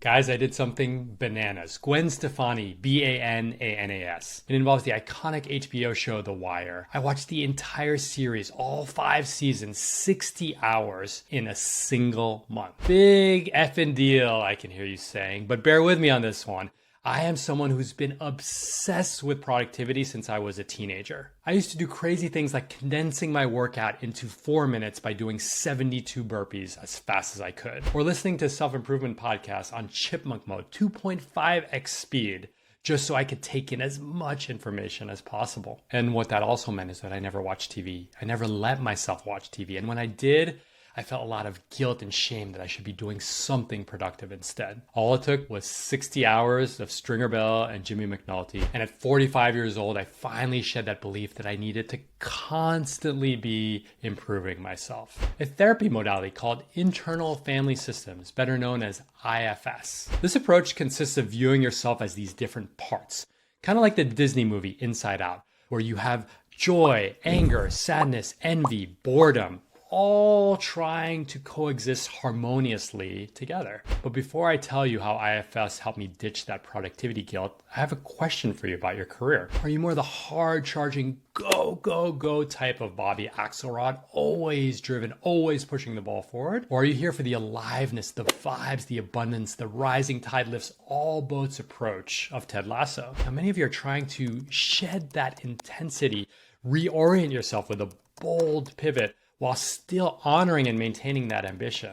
Guys, I did something bananas. Gwen Stefani, Bananas. It involves the iconic HBO show The Wire. I watched the entire series, all 5 seasons, 60 hours in a single month. Big effing deal, I can hear you saying, but bear with me on this one. I am someone who's been obsessed with productivity since I was a teenager. I used to do crazy things like condensing my workout into 4 minutes by doing 72 burpees as fast as I could, or listening to self-improvement podcasts on chipmunk mode, 2.5x speed, just so I could take in as much information as possible. And what that also meant is that I never watched TV. I never let myself watch TV. And when I did, I felt a lot of guilt and shame that I should be doing something productive instead. All it took was 60 hours of Stringer Bell and Jimmy McNulty. And at 45 years old, I finally shed that belief that I needed to constantly be improving myself. A therapy modality called internal family systems, better known as IFS. This approach consists of viewing yourself as these different parts, kind of like the Disney movie Inside Out, where you have joy, anger, sadness, envy, boredom, all trying to coexist harmoniously together. But before I tell you how IFS helped me ditch that productivity guilt, I have a question for you about your career. Are you more the hard-charging, go, go, go type of Bobby Axelrod, always driven, always pushing the ball forward? Or are you here for the aliveness, the vibes, the abundance, the rising tide lifts all boats approach of Ted Lasso? Now, many of you are trying to shed that intensity, reorient yourself with a bold pivot, while still honoring and maintaining that ambition.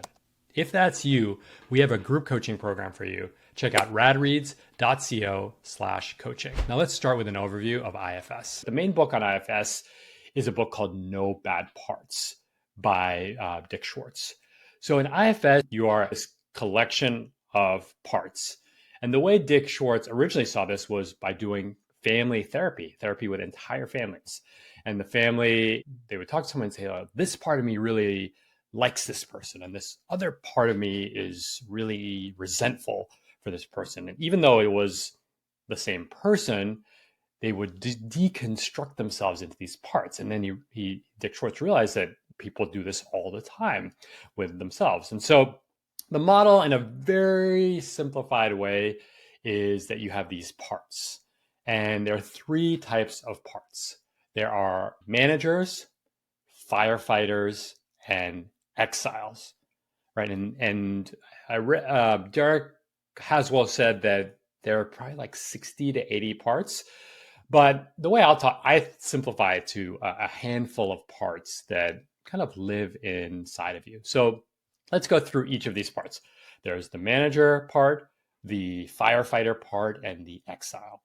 If that's you, we have a group coaching program for you. Check out radreads.co/coaching. Now let's start with an overview of IFS. The main book on IFS is a book called No Bad Parts by Dick Schwartz. So in IFS, you are this collection of parts. And the way Dick Schwartz originally saw this was by doing family therapy with entire families. And the family, they would talk to someone and say, oh, this part of me really likes this person. And this other part of me is really resentful for this person. And even though it was the same person, they would deconstruct themselves into these parts. And then Dick Schwartz realized that people do this all the time with themselves. And so the model in a very simplified way is that you have these parts. And there are 3 types of parts. There are managers, firefighters, and exiles, right? And Derek Haswell said that there are probably like 60 to 80 parts. But the way I simplify it to a handful of parts that kind of live inside of you. So let's go through each of these parts. There's the manager part, the firefighter part, and the exile.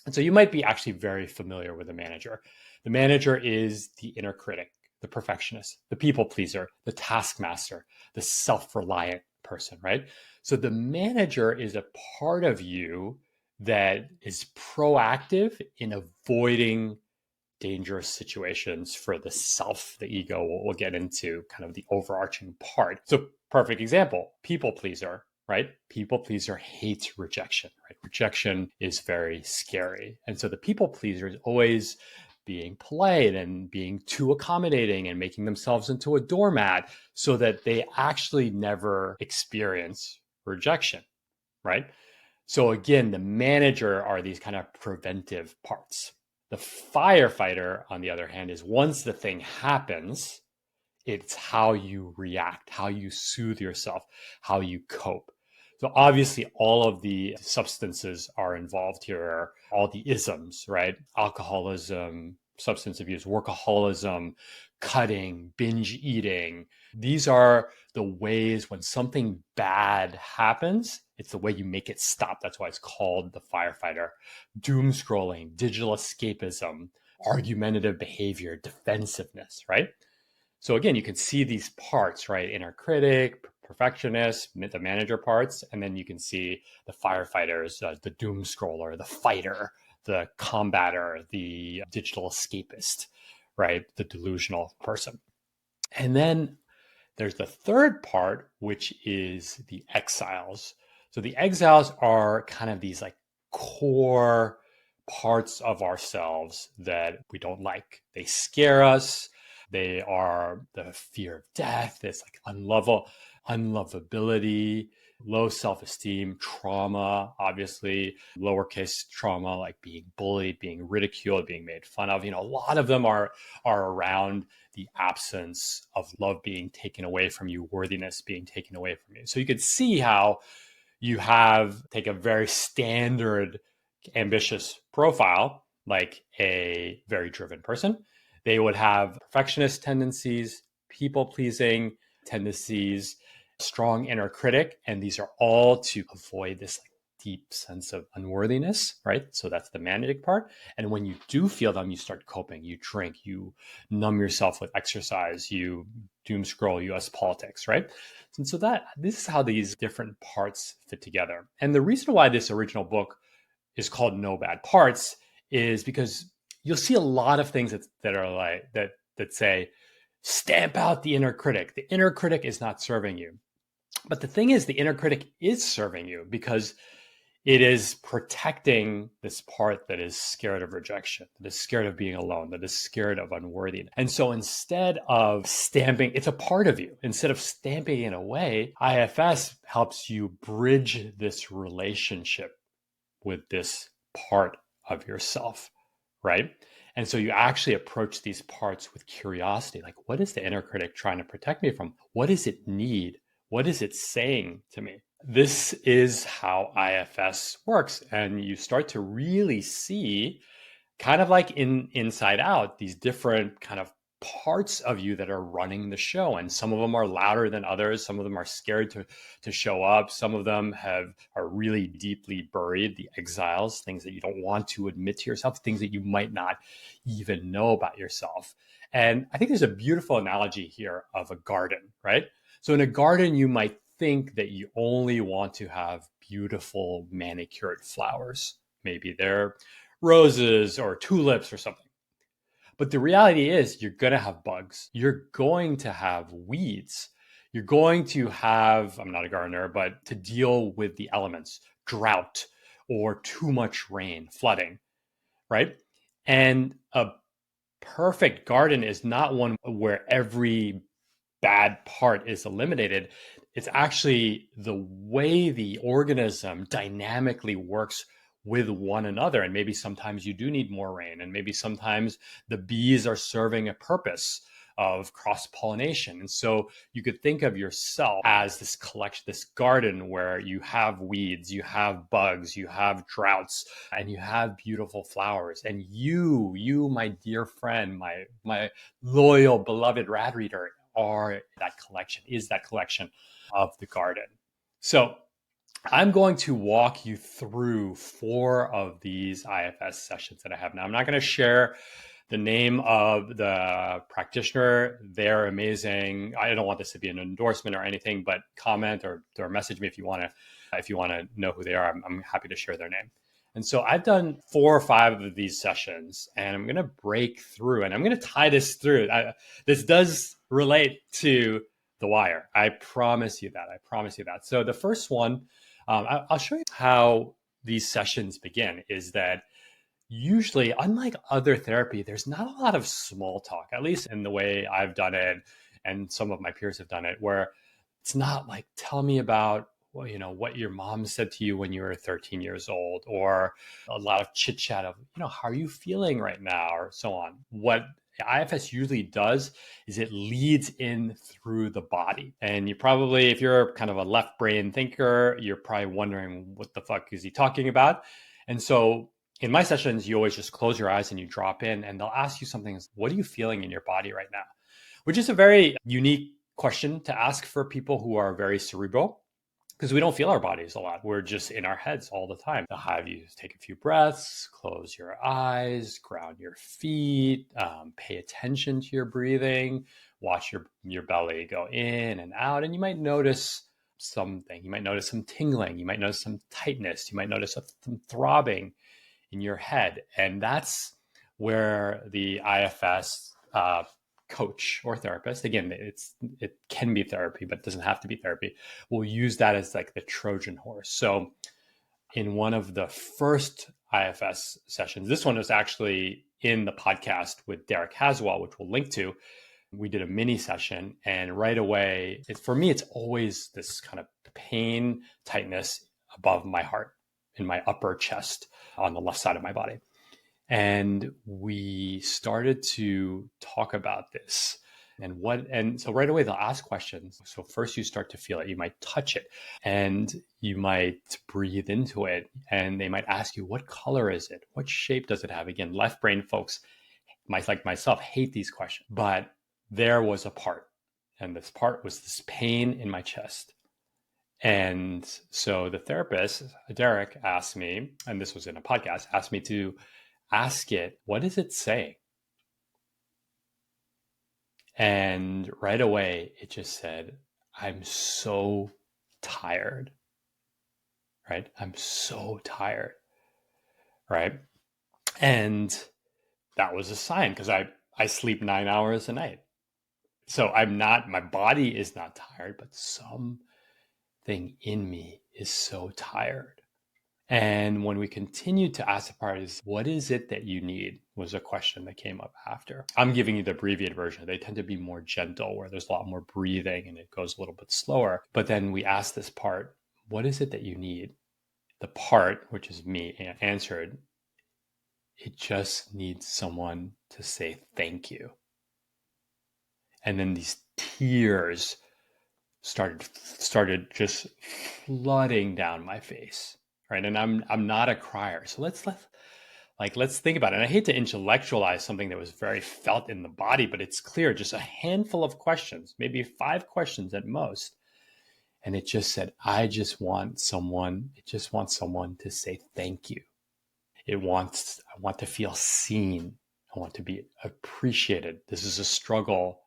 And so you might be actually very familiar with the manager. The manager is the inner critic, the perfectionist, the people pleaser, the taskmaster, the self-reliant person, right? So the manager is a part of you that is proactive in avoiding dangerous situations for the self, the ego. We'll get into kind of the overarching part. So perfect example, people pleaser. Right? People pleaser hates rejection, right? Rejection is very scary. And so the people pleaser is always being polite and being too accommodating and making themselves into a doormat so that they actually never experience rejection, right? So again, the manager are these kind of preventive parts. The firefighter, on the other hand, is once the thing happens, it's how you react, how you soothe yourself, how you cope. So obviously all of the substances are involved here, all the isms, right? Alcoholism, substance abuse, workaholism, cutting, binge eating. These are the ways when something bad happens, it's the way you make it stop. That's why it's called the firefighter. Doom scrolling, digital escapism, argumentative behavior, defensiveness, right? So again, you can see these parts, right? Inner critic, perfectionist, the manager parts, and then you can see the firefighters, the doom scroller, the fighter, the combatter, the digital escapist, right? The delusional person. And then there's the third part, which is the exiles. So the exiles are kind of these like core parts of ourselves that we don't like. They scare us. They are the fear of death. It's like unlovability. low self-esteem, trauma, obviously, lowercase trauma, like being bullied, being ridiculed, being made fun of. A lot of them are around the absence of love being taken away from you, worthiness being taken away from you. So you could see how you take a very standard ambitious profile, like a very driven person. They would have perfectionist tendencies, people pleasing tendencies, strong inner critic. And these are all to avoid this deep sense of unworthiness, right? So that's the managing part. And when you do feel them, you start coping, you drink, you numb yourself with exercise, you doom scroll US politics, right? And so this is how these different parts fit together. And the reason why this original book is called No Bad Parts is because you'll see a lot of things that are like that say, stamp out the inner critic. The inner critic is not serving you. But the thing is, the inner critic is serving you because it is protecting this part that is scared of rejection, that is scared of being alone, that is scared of unworthiness. And so instead of stamping, it's a part of you. Instead of stamping it away, IFS helps you bridge this relationship with this part of yourself, right? And so you actually approach these parts with curiosity. Like, what is the inner critic trying to protect me from? What does it need? What is it saying to me? This is how IFS works. And you start to really see, kind of like in Inside Out, these different kind of parts of you that are running the show. And some of them are louder than others. Some of them are scared to show up. Some of them are really deeply buried, the exiles, things that you don't want to admit to yourself, things that you might not even know about yourself. And I think there's a beautiful analogy here of a garden, right? So in a garden, you might think that you only want to have beautiful manicured flowers. Maybe they're roses or tulips or something. But the reality is you're going to have bugs. You're going to have weeds. You're going to have, I'm not a gardener, but to deal with the elements, drought or too much rain, flooding, right? And a perfect garden is not one where every bad part is eliminated. It's actually the way the organism dynamically works with one another. And maybe sometimes you do need more rain. And maybe sometimes the bees are serving a purpose of cross-pollination. And so you could think of yourself as this collection, this garden where you have weeds, you have bugs, you have droughts, and you have beautiful flowers. And you, my dear friend, my loyal, beloved rad reader, is that collection of the garden. So I'm going to walk you through 4 of these IFS sessions that I have now. I'm not going to share the name of the practitioner. They're amazing. I don't want this to be an endorsement or anything, but comment or message me if you want to know who they are. I'm happy to share their name. And so I've done 4 or 5 of these sessions, and I'm going to break through, and I'm going to tie this through. This does relate to The Wire. I promise you that. So the first one, I'll show you how these sessions begin, is that usually, unlike other therapy, there's not a lot of small talk, at least in the way I've done it, and some of my peers have done it, where it's not like, tell me about what your mom said to you when you were 13 years old, or a lot of chit chat of, how are you feeling right now, or so on. What IFS usually does is it leads in through the body. And you probably, if you're kind of a left brain thinker, you're probably wondering, what the fuck is he talking about? And so in my sessions, you always just close your eyes and you drop in, and they'll ask you something, what are you feeling in your body right now? Which is a very unique question to ask for people who are very cerebral, because we don't feel our bodies a lot. We're just in our heads all the time. They'll have you take a few breaths, close your eyes, ground your feet, pay attention to your breathing, watch your belly go in and out. And you might notice something. You might notice some tingling. You might notice some tightness. You might notice some throbbing in your head. And that's where the IFS coach or therapist, again, it can be therapy, but it doesn't have to be therapy, will use that as like the Trojan horse. So in one of the first IFS sessions, this one was actually in the podcast with Derek Haswell, which we'll link to. We did a mini session, and right away, for me, it's always this kind of pain, tightness above my heart in my upper chest on the left side of my body. And we started to talk about this and so right away they'll ask questions. So first you start to feel it. You might touch it and you might breathe into it. And they might ask you, what color is it? What shape does it have? Again, left brain folks, like myself, hate these questions. But there was a part, and this part was this pain in my chest. And so the therapist, Derek, asked me, and this was in a podcast, asked me to ask it, what is it saying? And right away, it just said, I'm so tired, right? I'm so tired, right? And that was a sign because I sleep 9 hours a night. So my body is not tired, but something in me is so tired. And when we continued to ask the parties, what is it that you need was a question that came up after. I'm giving you the abbreviated version. They tend to be more gentle, where there's a lot more breathing and it goes a little bit slower. But then we asked this part, what is it that you need? The part, which is me, answered, it just needs someone to say thank you. And then these tears started just flooding down my face. Right. And I'm not a crier. So let's think about it. And I hate to intellectualize something that was very felt in the body, but it's clear, just a handful of questions, maybe 5 questions at most. And it just said, I just want someone to say thank you. I want to feel seen. I want to be appreciated. This is a struggle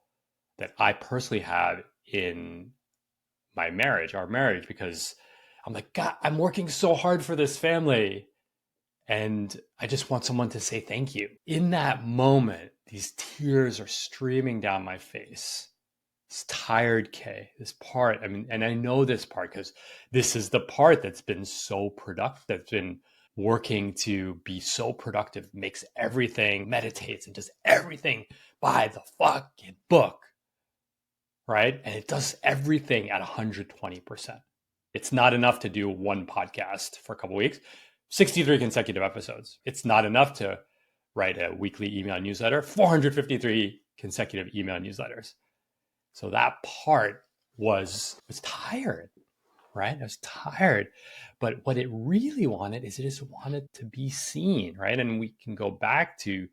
that I personally had in our marriage, because I'm like, God, I'm working so hard for this family. And I just want someone to say thank you. In that moment, these tears are streaming down my face. This tired Khe, this part, and I know this part because this is the part that's been so productive, that's been working to be so productive, makes everything, meditates and does everything by the fucking book, right? And it does everything at 120%. It's not enough to do one podcast for a couple of weeks, 63 consecutive episodes. It's not enough to write a weekly email newsletter, 453 consecutive email newsletters. So that part was tired, right? I was tired. But what it really wanted is it just wanted to be seen, right? And we can go back to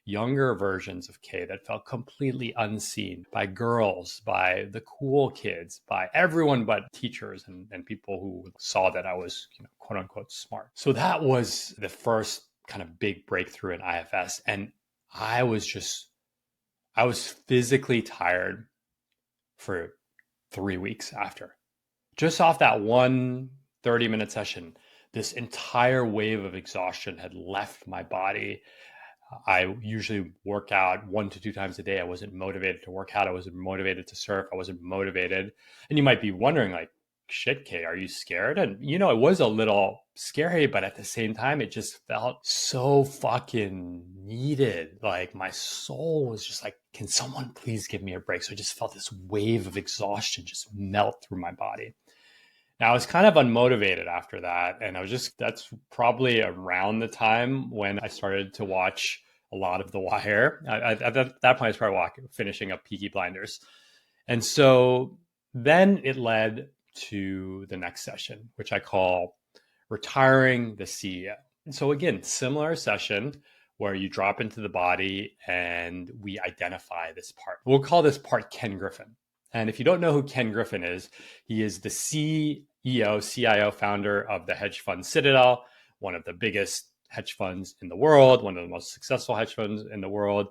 younger versions of Khe that felt completely unseen by girls, by the cool kids, by everyone but teachers and people who saw that I was, quote unquote, smart. So that was the first kind of big breakthrough in IFS. And I was physically tired for 3 weeks after. Just off that one 30-minute session, this entire wave of exhaustion had left my body. I usually work out 1 to 2 times a day. I wasn't motivated to work out. I wasn't motivated to surf. I wasn't motivated. And you might be wondering, like, shit, Khe, are you scared? And, it was a little scary, but at the same time, it just felt so fucking needed. Like my soul was just like, can someone please give me a break? So I just felt this wave of exhaustion just melt through my body. Now I was kind of unmotivated after that. And that's probably around the time when I started to watch a lot of The Wire. At that point, I was probably finishing up Peaky Blinders. And so then it led to the next session, which I call Retiring the CEO. And so again, similar session where you drop into the body and we identify this part. We'll call this part Ken Griffin. And if you don't know who Ken Griffin is, he is the CEO, CIO, founder of the hedge fund Citadel, one of the biggest hedge funds in the world, one of the most successful hedge funds in the world.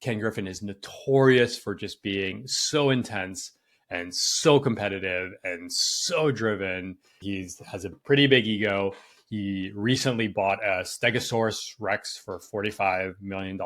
Ken Griffin is notorious for just being so intense and so competitive and so driven. He has a pretty big ego. He recently bought a Stegosaurus Rex for $45 million.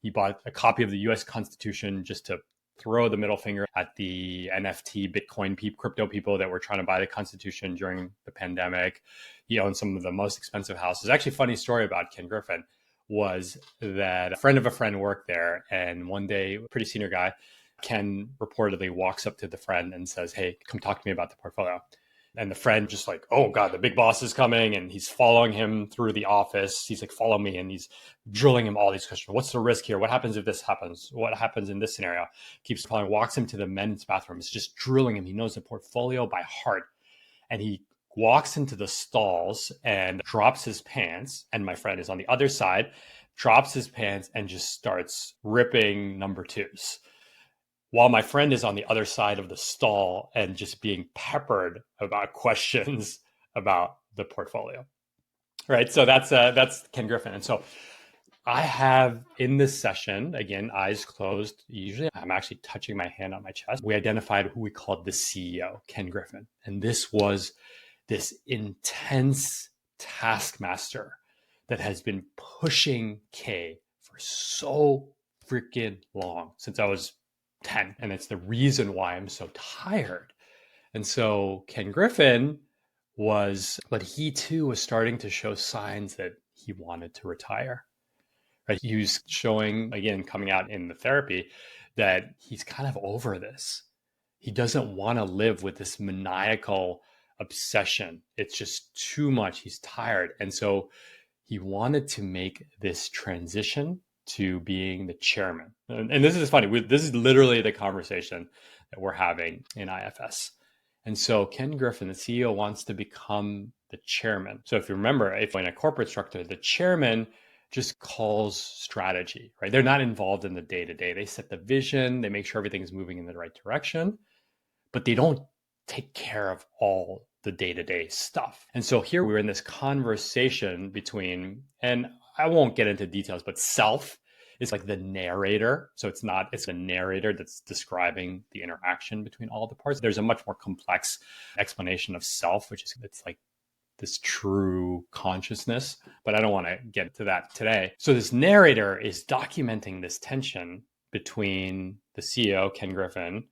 He bought a copy of the US Constitution just to throw the middle finger at the NFT, Bitcoin, crypto people that were trying to buy the Constitution during the pandemic. He owns some of the most expensive houses. Actually, a funny story about Ken Griffin was that a friend of a friend worked there. And one day, a pretty senior guy, Ken reportedly walks up to the friend and says, hey, come talk to me about the portfolio. And the friend just like, oh God, the big boss is coming. And he's following him through the office. He's like, follow me. And he's drilling him all these questions. What's the risk here? What happens if this happens? What happens in this scenario? Keeps calling, walks him to the men's bathroom. It's just drilling him. He knows the portfolio by heart. And he walks into the stalls and drops his pants. And my friend is on the other side, drops his pants and just starts ripping number twos, while my friend is on the other side of the stall and just being peppered about questions about the portfolio. Right. So that's Ken Griffin. And so I have in this session, again, eyes closed. Usually I'm actually touching my hand on my chest. We identified who we called the CEO, Ken Griffin. And this was this intense taskmaster that has been pushing Khe for so freaking long, since I was 10. And it's the reason why I'm so tired. And so Ken Griffin but he too was starting to show signs that he wanted to retire. Right? He was showing, again, coming out in the therapy, that he's kind of over this. He doesn't want to live with this maniacal obsession. It's just too much. He's tired. And so he wanted to make this transition to being the chairman. And this is funny. This is literally the conversation that we're having in IFS. And so Ken Griffin, the CEO, wants to become the chairman. So if you remember, if in a corporate structure, the chairman just calls strategy, right? They're not involved in the day-to-day. They set the vision, they make sure everything is moving in the right direction, but they don't take care of all the day-to-day stuff. And so here we're in this conversation between, and I won't get into details, but self is like the narrator. So it's the narrator that's describing the interaction between all the parts. There's a much more complex explanation of self, it's like this true consciousness, but I don't want to get to that today. So this narrator is documenting this tension between the CEO, Ken Griffin,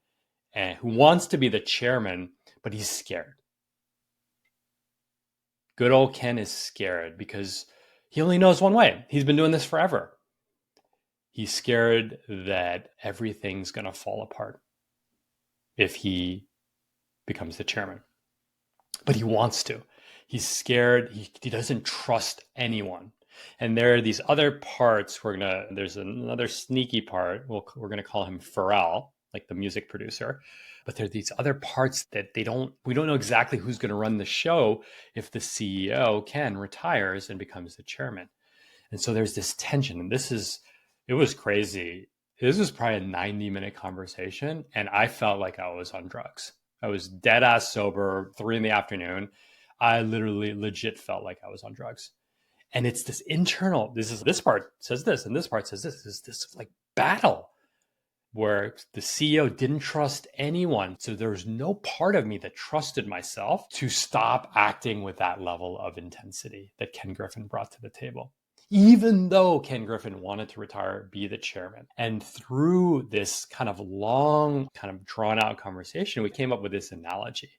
and who wants to be the chairman, but he's scared. Good old Ken is scared because he only knows one way. He's been doing this forever. He's scared that everything's going to fall apart if he becomes the chairman. But he wants to. He's scared. He doesn't trust anyone. And there are these other parts. There's another sneaky part. We're going to call him Pharrell, like the music producer. But there are these other parts that we don't know exactly who's going to run the show if the CEO, Ken, retires and becomes the chairman. And so there's this tension. And it was crazy. This was probably a 90-minute conversation. And I felt like I was on drugs. I was dead ass sober, 3 p.m. I literally legit felt like I was on drugs. And it's this internal, this part says this, and this part says this. It's this like battle where the CEO didn't trust anyone. So there was no part of me that trusted myself to stop acting with that level of intensity that Ken Griffin brought to the table, even though Ken Griffin wanted to retire, be the chairman. And through this kind of long, kind of drawn out conversation, we came up with this analogy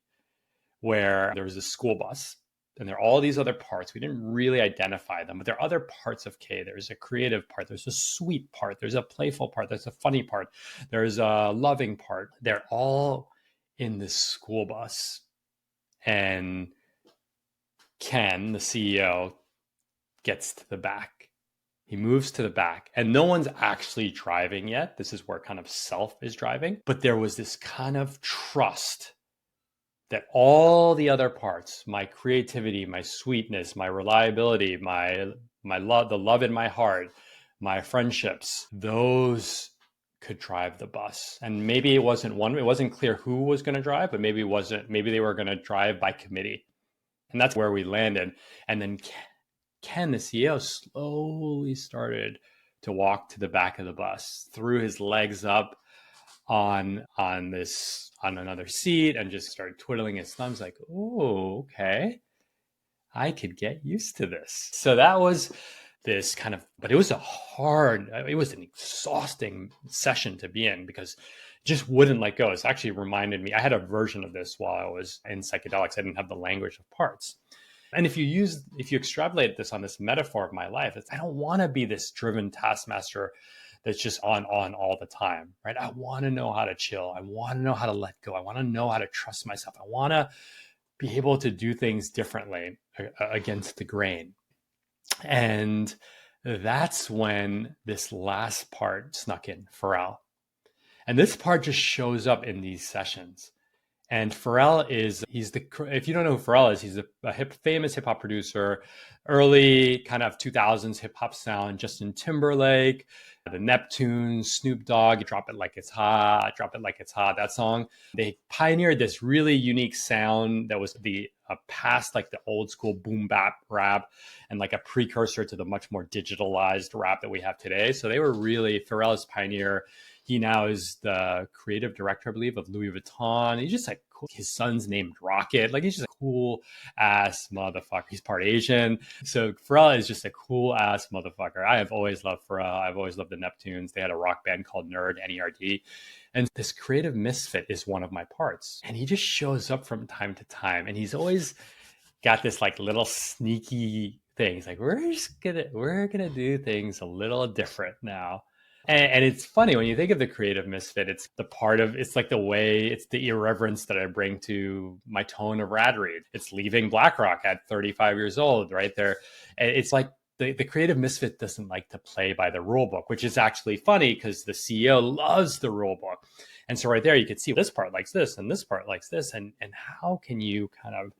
where there was a school bus and there are all these other parts. We didn't really identify them, but there are other parts of Khe. There's a creative part. There's a sweet part. There's a playful part. There's a funny part. There's a loving part. They're all in this school bus. And Ken, the CEO, gets to the back. He moves to the back and no one's actually driving yet. This is where kind of self is driving. But there was this kind of trust that all the other parts, my creativity, my sweetness, my reliability, my love, the love in my heart, my friendships, those could drive the bus. And maybe it wasn't clear who was going to drive, but maybe they were going to drive by committee. And that's where we landed. And then Ken, the CEO, slowly started to walk to the back of the bus, threw his legs up on another seat and just started twiddling his thumbs like, oh, okay, I could get used to this. So that was this kind of, but it was an exhausting session to be in because it just wouldn't let go. It's actually reminded me, I had a version of this while I was in psychedelics. I didn't have the language of parts. And if you extrapolate this on this metaphor of my life, I don't want to be this driven taskmaster that's just on all the time, right? I want to know how to chill. I want to know how to let go. I want to know how to trust myself. I want to be able to do things differently against the grain. And that's when this last part snuck in, Pharrell. And this part just shows up in these sessions. And Pharrell if you don't know who Pharrell is, he's a famous hip hop producer, early kind of 2000s hip hop sound, Justin Timberlake, the Neptunes, Snoop Dogg, Drop It Like It's Hot, Drop It Like It's Hot, that song. They pioneered this really unique sound that was the past like the old school boom bap rap and like a precursor to the much more digitalized rap that we have today. So they were really, Pharrell's pioneer. He now is the creative director, I believe, of Louis Vuitton. He's just like cool. His son's named Rocket. Like he's just a cool ass motherfucker. He's part Asian. So Pharrell is just a cool ass motherfucker. I have always loved Pharrell. I've always loved the Neptunes. They had a rock band called Nerd, N-E-R-D. And this creative misfit is one of my parts. And he just shows up from time to time. And he's always got this like little sneaky things. Like we're gonna do things a little different now. And it's funny when you think of the creative misfit, it's like it's the irreverence that I bring to my tone of RadRead. It's leaving BlackRock at 35 years old, right there. And it's like the creative misfit doesn't like to play by the rule book, which is actually funny because the CEO loves the rule book. And so right there, you can see this part likes this and this part likes this. And how can you kind of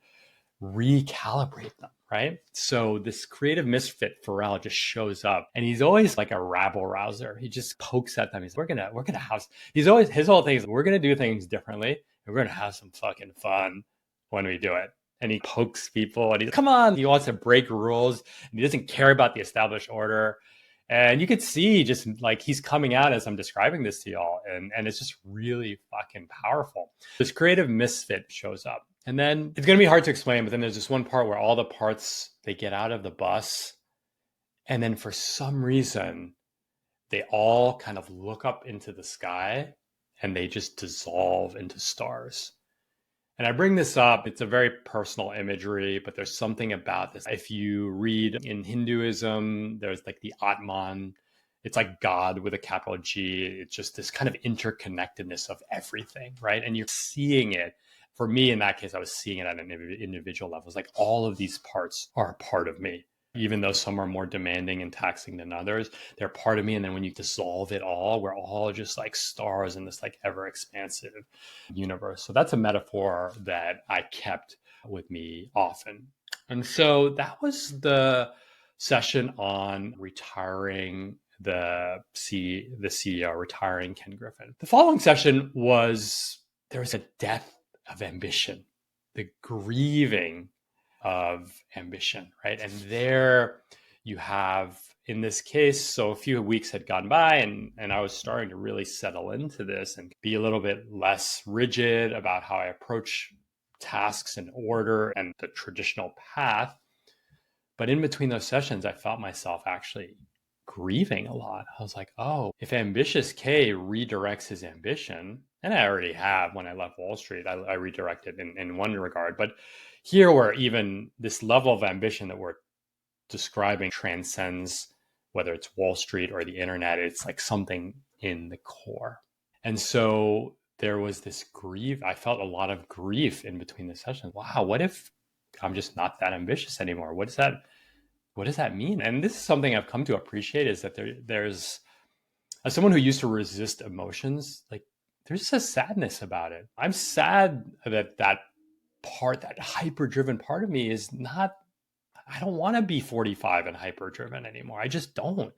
recalibrate them, right? So this creative misfit Pharrell just shows up and he's always like a rabble rouser. He just pokes at them. He's we're gonna have his whole thing is we're gonna do things differently and we're gonna have some fucking fun when we do it. And he pokes people and he's come on, he wants to break rules and he doesn't care about the established order. And you could see just like he's coming out as I'm describing this to y'all. And it's just really fucking powerful. This creative misfit shows up. And then it's going to be hard to explain, but then there's this one part where all the parts, they get out of the bus. And then for some reason, they all kind of look up into the sky and they just dissolve into stars. And I bring this up, it's a very personal imagery, but there's something about this. If you read in Hinduism, there's like the Atman. It's like God with a capital G. It's just this kind of interconnectedness of everything, right? And you're seeing it. For me, in that case, I was seeing it at an individual level. It's like all of these parts are a part of me, even though some are more demanding and taxing than others. They're part of me. And then when you dissolve it all, we're all just like stars in this like ever expansive universe. So that's a metaphor that I kept with me often. And so that was the session on retiring the CEO, retiring Ken Griffin. The following session there was a death of ambition, the grieving of ambition, right? And there you have, in this case, so a few weeks had gone by and I was starting to really settle into this and be a little bit less rigid about how I approach tasks in order and the traditional path. But in between those sessions, I felt myself actually grieving a lot. I was like, oh, if ambitious K redirects his ambition, and I already have when I left Wall Street, I redirected in one regard. But here where even this level of ambition that we're describing transcends whether it's Wall Street or the internet, it's like something in the core. And so there was this grief. I felt a lot of grief in between the sessions. Wow, what if I'm just not that ambitious anymore? What does that mean? And this is something I've come to appreciate is that there's, as someone who used to resist emotions, like there's a sadness about it. I'm sad that hyper-driven part of me is not, I don't want to be 45 and hyper-driven anymore. I just don't.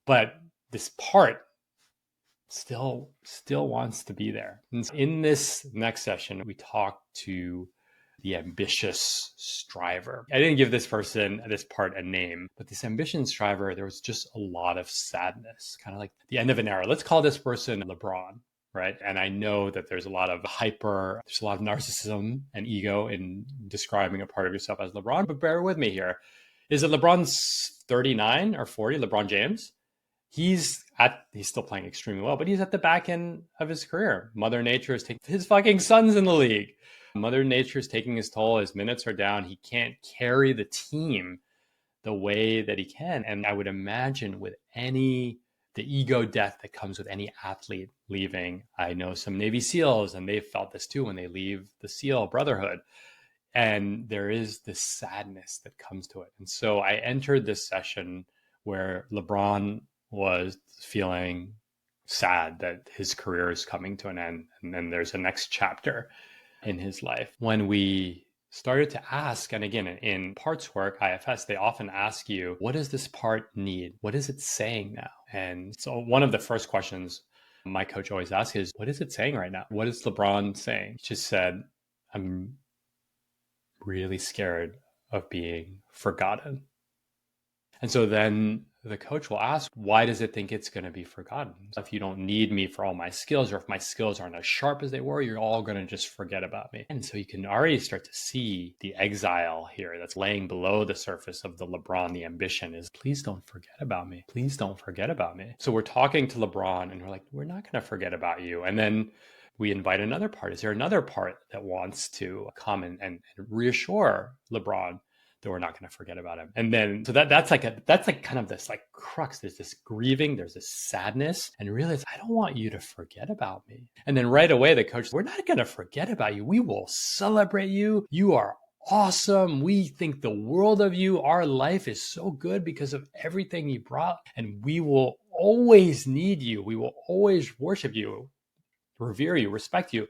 But this part still wants to be there. And so in this next session, we talk to the ambitious striver. I didn't give this part a name, but this ambition striver, there was just a lot of sadness, kind of like the end of an era. Let's call this person LeBron, right? And I know that there's a lot of narcissism and ego in describing a part of yourself as LeBron, but bear with me here. Is it LeBron's 39 or 40, LeBron James? He's still playing extremely well, but he's at the back end of his career. Mother Nature is taking his fucking son's in the league. Mother Nature is taking his toll. His minutes are down. He can't carry the team the way that he can. And I would imagine with the ego death that comes with any athlete leaving. I know some Navy SEALs, and they've felt this too when they leave the SEAL Brotherhood. And there is this sadness that comes to it. And so I entered this session where LeBron was feeling sad that his career is coming to an end. And then there's a next chapter in his life. When we started to ask, and again, in parts work, IFS, they often ask you, what does this part need? What is it saying now? And so one of the first questions my coach always asks is, what is it saying right now? What is LeBron saying? He just said, I'm really scared of being forgotten. And so then the coach will ask, why does it think it's going to be forgotten? If you don't need me for all my skills, or if my skills aren't as sharp as they were, you're all going to just forget about me. And so you can already start to see the exile here that's laying below the surface of the LeBron. The ambition is, please don't forget about me. Please don't forget about me. So we're talking to LeBron and we're like, we're not going to forget about you. And then we invite another part. Is there another part that wants to come and reassure LeBron that we're not going to forget about him? And then, so that's like kind of this like crux. There's this grieving, there's this sadness, and realize, I don't want you to forget about me. And then right away, the coach, we're not going to forget about you. We will celebrate you. You are awesome. We think the world of you. Our life is so good because of everything you brought. And we will always need you. We will always worship you, revere you, respect you,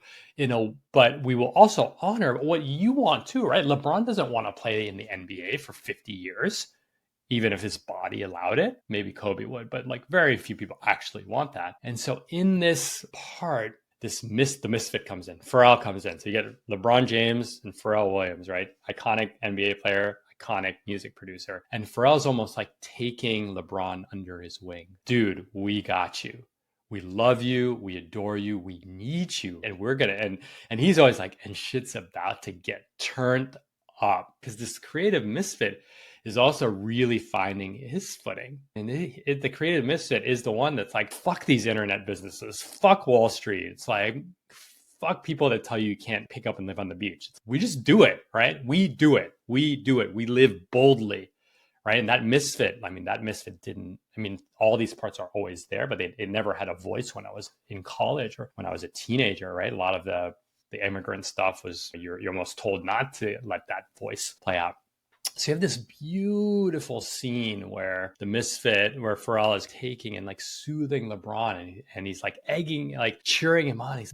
but we will also honor what you want too, right? LeBron doesn't want to play in the NBA for 50 years, even if his body allowed it. Maybe Kobe would, but like very few people actually want that. And so in this part, the misfit comes in. Pharrell comes in. So you get LeBron James and Pharrell Williams, right? Iconic NBA player, iconic music producer. And Pharrell's almost like taking LeBron under his wing. Dude, we got you. We love you. We adore you. We need you. And we're going to, and he's always like, and shit's about to get turned up, because this creative misfit is also really finding his footing. And the creative misfit is the one that's like, fuck these internet businesses, fuck Wall Street. It's like, fuck people that tell you can't pick up and live on the beach. We just do it, right? We do it. We do it. We live boldly. Right. And that misfit didn't, all these parts are always there, but it never had a voice when I was in college or when I was a teenager, right? A lot of the immigrant stuff was, you're almost told not to let that voice play out. So you have this beautiful scene where the misfit, where Pharrell is taking and like soothing LeBron, and he's like egging, like cheering him on.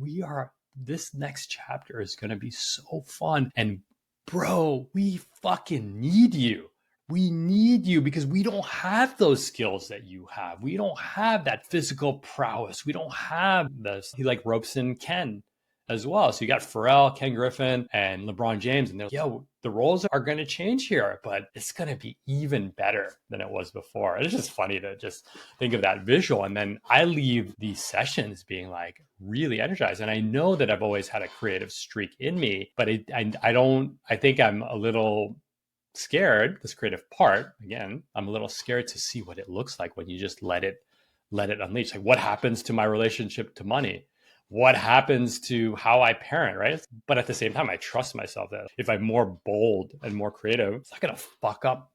This next chapter is going to be so fun. And bro, we fucking need you. We need you because we don't have those skills that you have. We don't have that physical prowess. We don't have this. He like ropes in Ken as well. So you got Pharrell, Ken Griffin, and LeBron James. And they're like, the roles are going to change here, but it's going to be even better than it was before. It's just funny to just think of that visual. And then I leave these sessions being like really energized. And I know that I've always had a creative streak in me, but I think I'm a little scared, this creative part, again, I'm a little scared to see what it looks like when you just let it unleash. Like, what happens to my relationship to money? What happens to how I parent, right? But at the same time, I trust myself that if I'm more bold and more creative, it's not going to fuck up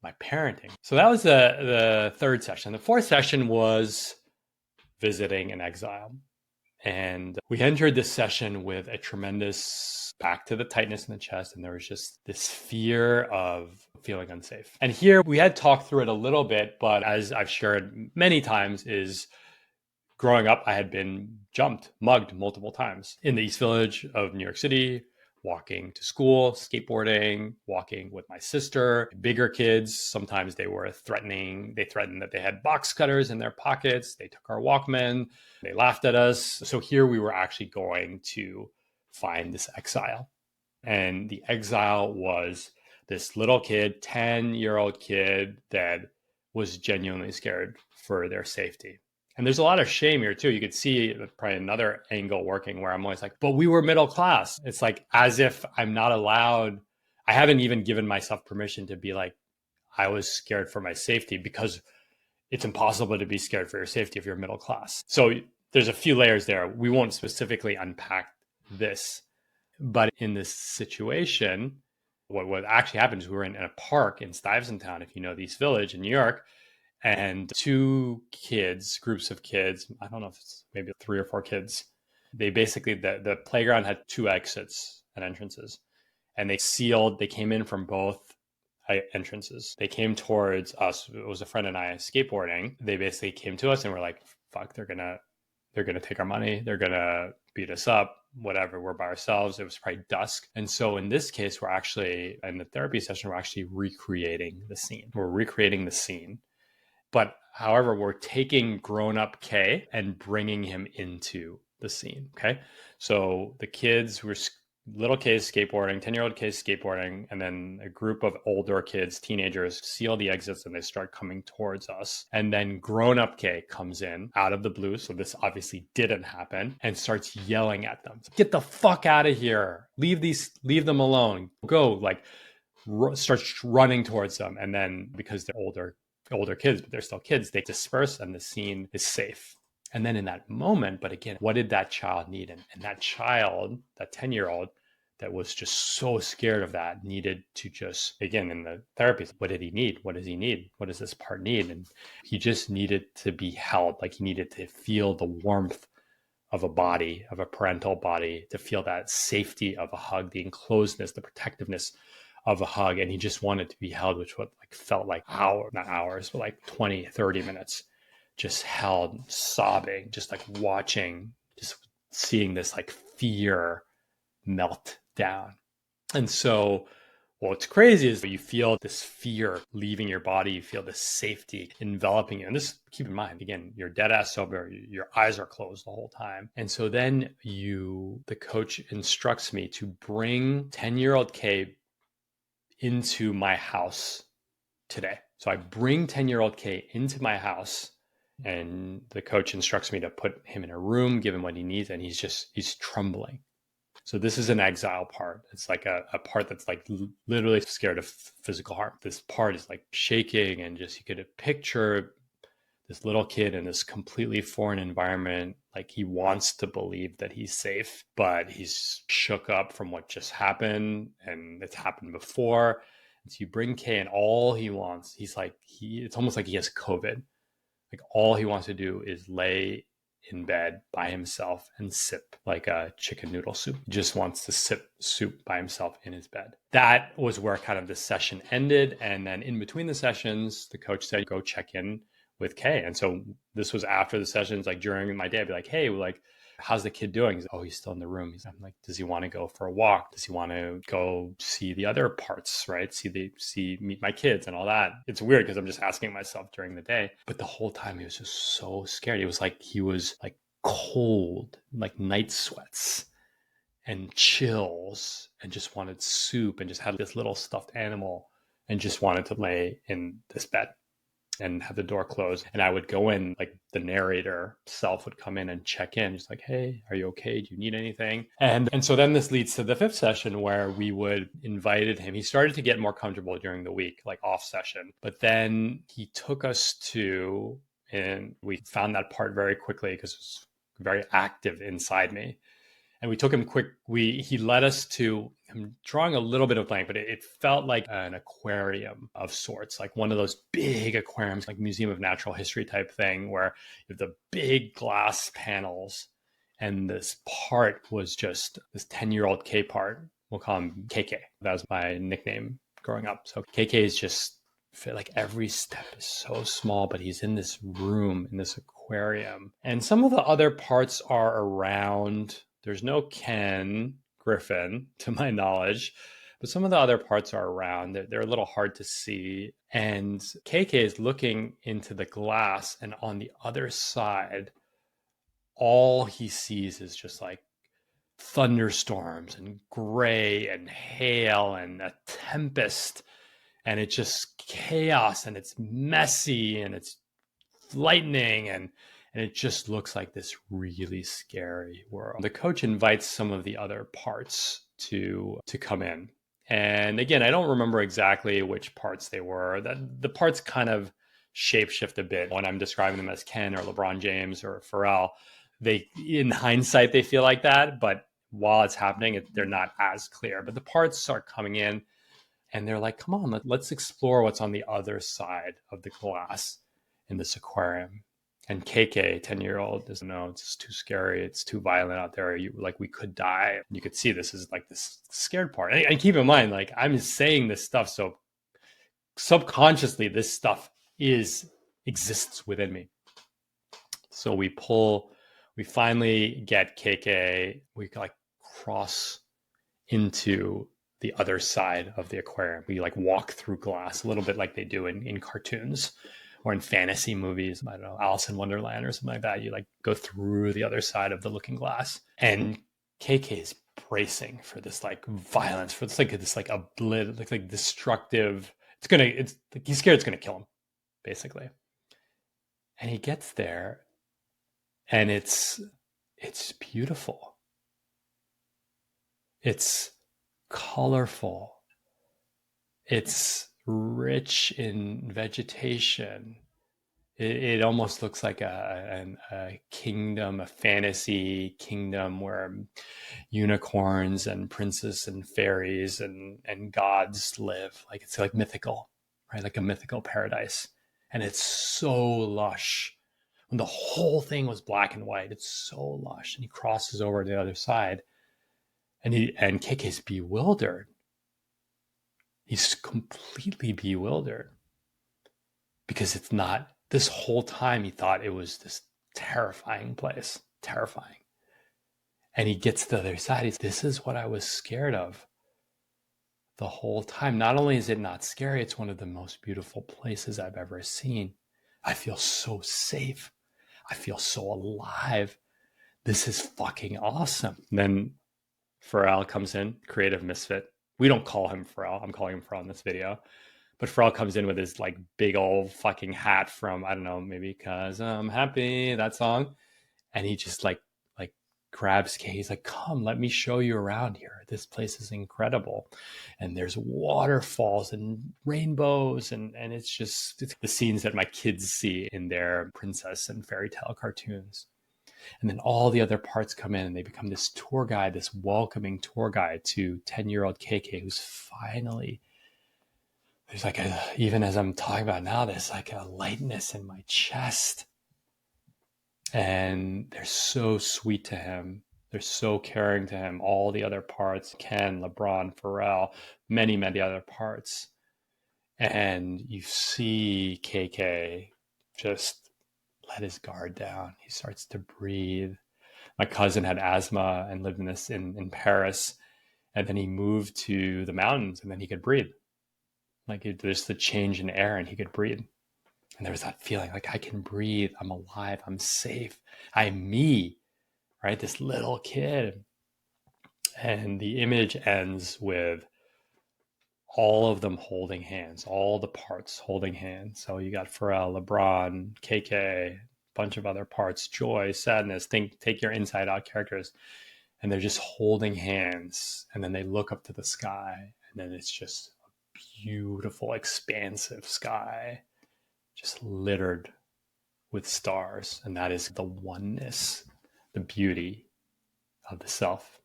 my parenting. So that was the third session. The fourth session was visiting an exile. And we entered this session with a tremendous back to the tightness in the chest. And there was just this fear of feeling unsafe. And here we had talked through it a little bit, but as I've shared many times, is growing up, I had been mugged multiple times in the East Village of New York City, walking to school, skateboarding, walking with my sister. Bigger kids, sometimes they were threatening. They threatened that they had box cutters in their pockets. They took our Walkman. They laughed at us. So here we were actually going to find this exile. And the exile was this little kid, 10-year-old kid that was genuinely scared for their safety. And there's a lot of shame here too. You could see probably another angle working where I'm always like, but we were middle class. It's like as if I'm not allowed. I haven't even given myself permission to be like, I was scared for my safety, because it's impossible to be scared for your safety if you're middle class. So there's a few layers there. We won't specifically unpack this, but in this situation, what actually happened is we were in a park in Stuyvesant Town, if you know the East Village in New York. And two groups of kids, I don't know if it's maybe 3 or 4 kids. They basically, the playground had 2 exits and entrances. and they came in from both entrances. They came towards us. It was a friend and I skateboarding. They basically came to us and were like, fuck, they're gonna take our money. They're gonna beat us up, whatever. We're by ourselves. It was probably dusk. And so in this case, we're actually, in the therapy session, we're actually recreating the scene. But however, we're taking grown-up Khe and bringing him into the scene, okay? So the kids were little Khe's skateboarding, 10-year-old Khe's skateboarding, and then a group of older kids, teenagers, seal the exits and they start coming towards us. And then grown-up Khe comes in out of the blue, so this obviously didn't happen, and starts yelling at them. Get the fuck out of here. Leave them alone. Go, like, starts running towards them. And then because they're older kids, but they're still kids, they disperse and the scene is safe. And then in that moment, but again, what did that child need? And that child, that 10-year-old that was just so scared of that, needed to just, again, in the therapy, what did he need? What does he need? What does this part need? And he just needed to be held. Like, he needed to feel the warmth of a body, of a parental body, to feel that safety of a hug, the enclosedness, the protectiveness of a hug. And he just wanted to be held, which felt like not hours, but like 20, 30 minutes, just held, sobbing, just like watching, just seeing this like fear melt down. And so what's crazy is you feel this fear leaving your body, you feel this safety enveloping you. And this, keep in mind, again, you're dead ass sober, your eyes are closed the whole time. And so then the coach instructs me to bring 10-year-old Khe into my house today. So I bring 10-year-old Khe into my house, and the coach instructs me to put him in a room, give him what he needs, and he's trembling. So this is an exile part. It's like a part that's like literally scared of physical harm. This part is like shaking, and just, you could picture this little kid in this completely foreign environment. Like, he wants to believe that he's safe, but he's shook up from what just happened, and it's happened before. And so you bring Khe, and all he wants, it's almost like he has COVID. Like, all he wants to do is lay in bed by himself and sip like a chicken noodle soup. He just wants to sip soup by himself in his bed. That was where kind of the session ended. And then in between the sessions, the coach said, go check in with Khe. And so this was after the sessions, like during my day, I'd be like, hey, like, how's the kid doing? He's like, oh, he's still in the room. I'm like, does he want to go for a walk? Does he want to go see the other parts, right? Meet my kids and all that. It's weird because I'm just asking myself during the day. But the whole time he was just so scared. It was like he was like cold, like night sweats and chills, and just wanted soup, and just had this little stuffed animal and just wanted to lay in this bed and have the door closed. And I would go in, like the narrator self would come in and check in, just like, hey, are you okay? Do you need anything? And so then this leads to the fifth session, where we would invited him. He started to get more comfortable during the week, like off session. But then he took us and we found that part very quickly because it was very active inside me. And we took him he led us to, I'm drawing a little bit of blank, but it felt like an aquarium of sorts, like one of those big aquariums, like Museum of Natural History type thing, where you have the big glass panels. And this part was just this 10-year-old Khe part. We'll call him KK. That was my nickname growing up. So KK is just, like, every step is so small, but he's in this room, in this aquarium. And some of the other parts are around. There's no Ken Griffin, to my knowledge, but some of the other parts are around. They're a little hard to see. And KK is looking into the glass, and on the other side, all he sees is just like thunderstorms and gray and hail and a tempest. And it's just chaos, and it's messy, and it's lightning, and it just looks like this really scary world. The coach invites some of the other parts to come in. And again, I don't remember exactly which parts they were. The parts kind of shapeshift a bit when I'm describing them as Ken or LeBron James or Pharrell. In hindsight, they feel like that, but while it's happening, they're not as clear. But the parts start coming in, and they're like, come on, let's explore what's on the other side of the glass in this aquarium. And KK, 10-year-old, doesn't know, it's too scary. It's too violent out there. We could die. You could see this is like this scared part. And keep in mind, like, I'm saying this stuff, so subconsciously, this stuff exists within me. So we finally get KK, we like cross into the other side of the aquarium. We like walk through glass a little bit like they do in cartoons or in fantasy movies. I don't know, Alice in Wonderland or something like that. You like go through the other side of the looking glass. And KK is bracing for this like violence, for this like like destructive. It's like he's scared it's gonna kill him, basically. And he gets there and it's beautiful. It's colorful. It's rich in vegetation. It almost looks like a kingdom, a fantasy kingdom where unicorns and princes and fairies and gods live. Like it's like mythical, right? Like a mythical paradise. And it's so lush. When the whole thing was black and white, it's so lush. And he crosses over to the other side, and KK's bewildered. He's completely bewildered because it's not. This whole time he thought it was this terrifying place, terrifying. And he gets to the other side. He's, this is what I was scared of the whole time. Not only is it not scary, it's one of the most beautiful places I've ever seen. I feel so safe. I feel so alive. This is fucking awesome. And then Pharrell comes in, Creative Misfit. We don't call him Pharrell. I'm calling him Pharrell in this video. But Pharrell comes in with his like big old fucking hat from, I don't know, maybe 'Cause I'm Happy, that song. And he just like grabs Kay. He's like, come, let me show you around here. This place is incredible. And there's waterfalls and rainbows. And it's the scenes that my kids see in their princess and fairy tale cartoons. And then all the other parts come in and they become this tour guide, this welcoming tour guide to 10-year-old KK, who's finally, there's like even as I'm talking about now, there's like a lightness in my chest. And they're so sweet to him. They're so caring to him. All the other parts, Ken, LeBron, Pharrell, many, many other parts. And you see KK just let his guard down. He starts to breathe. My cousin had asthma and lived in Paris. And then he moved to the mountains and then he could breathe. Like there's the change in air and he could breathe. And there was that feeling like I can breathe. I'm alive. I'm safe. I'm me, right? This little kid. And the image ends with all of them holding hands, all the parts holding hands. So you got Pharrell, LeBron, KK, bunch of other parts, joy, sadness, take your inside out characters. And they're just holding hands. And then they look up to the sky. And then it's just a beautiful, expansive sky, just littered with stars. And that is the oneness, the beauty of the self.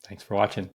Thanks for watching.